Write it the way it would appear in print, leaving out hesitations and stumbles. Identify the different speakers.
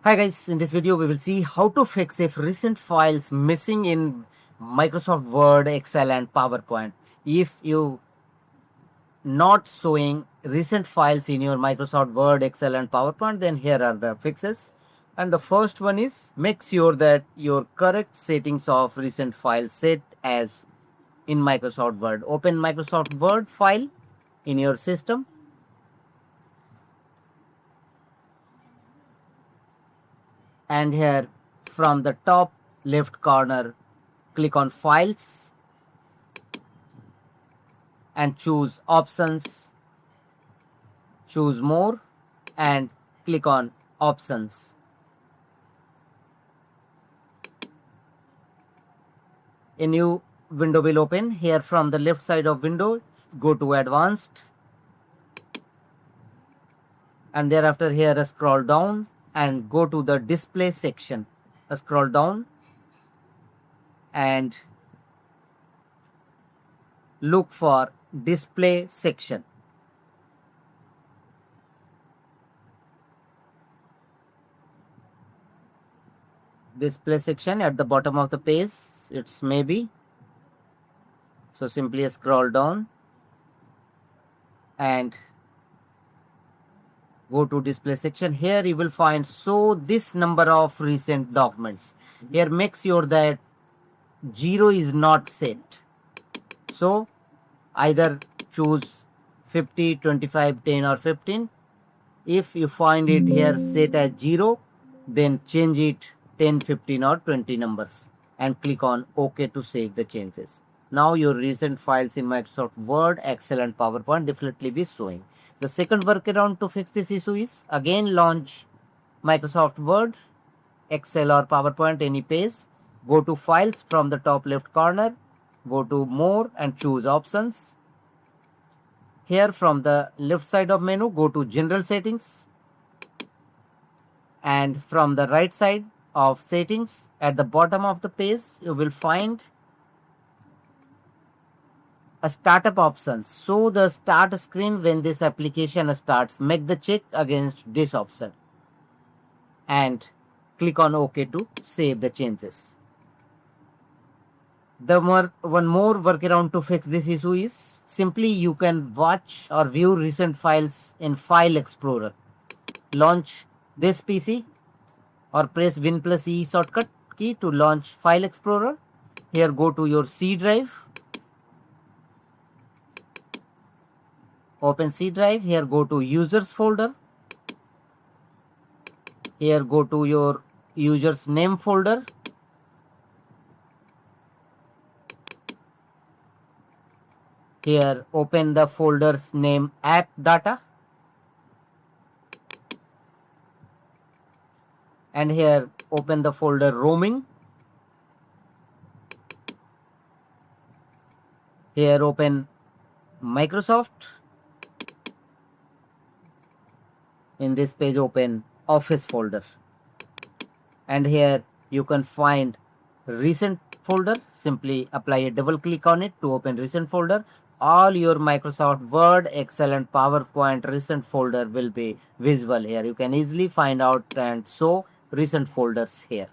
Speaker 1: Hi guys, in this video we will see how to fix if recent files missing in Microsoft Word, Excel and PowerPoint. If you not showing recent files in your Microsoft Word, Excel and PowerPoint, then here are the fixes. And the first one is make sure that your correct settings of recent files set as in Microsoft Word. Open Microsoft Word file in your system. And here from the top left corner, click on Files and choose Options, choose More and click on Options. A new window will open. Here from the left side of window, go to Advanced and thereafter here scroll down and go to the Display section. Scroll down and look for Display section. Display section at the bottom of the page, it's maybe. So simply scroll down and go to display section. Here you will find this number of recent documents. Here make sure that 0 is not set. So either choose 50, 25, 10 or 15. If you find it here set as 0, then change it 10, 15 or 20 numbers and click on OK to save the changes. Now your recent files in Microsoft Word, Excel and PowerPoint definitely be showing. The second workaround to fix this issue is again launch Microsoft Word, Excel or PowerPoint any page. Go to Files from the top left corner, go to More and choose Options. Here from the left side of menu, go to General Settings. And from the right side of Settings, at the bottom of the page, you will find a startup options. Show the start screen when this application starts. Make the check against this option and click on OK to save the changes. One more workaround to fix this issue is simply you can watch or view recent files in File Explorer. Launch this PC or press Win+E shortcut key to launch File Explorer. Here go to your C drive. Open C drive. Here go to Users folder. Here go to your users name folder. Here open the folder's name App Data. And here open the folder Roaming. Here open Microsoft. In this page open Office folder. And here you can find recent folder. Simply apply a double click on it to open recent folder. All your Microsoft Word, Excel and PowerPoint recent folder will be visible here. You can easily find out and show recent folders here.